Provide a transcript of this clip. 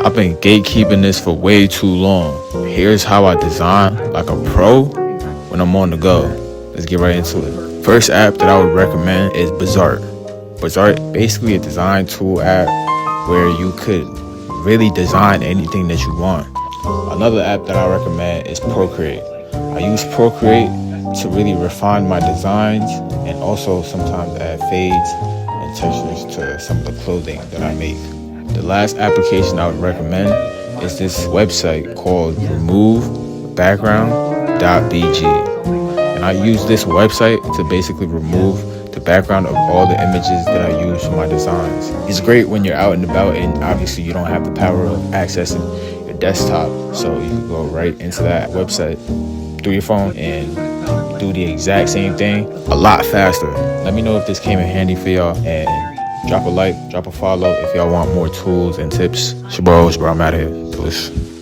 I've been gatekeeping this for way too long. Here's how I design like a pro when I'm on the go. Let's get right into it. First app that I would recommend is Bazaar. Bazaar, basically a design tool app where you could really design anything that you want. Another app that I recommend is Procreate. I use Procreate to really refine my designs and also sometimes add fades and textures to some of the clothing that I make. The last application I would recommend is this website called removebackground.bg. And I use this website to basically remove the background of all the images that I use for my designs. It's great when you're out and about and obviously you don't have the power of accessing your desktop. So you can go right into that website through your phone and do the exact same thing a lot faster. Let me know if this came in handy for y'all, and drop a like, drop a follow if y'all want more tools and tips. It's your boy, I'm out of here. Peace.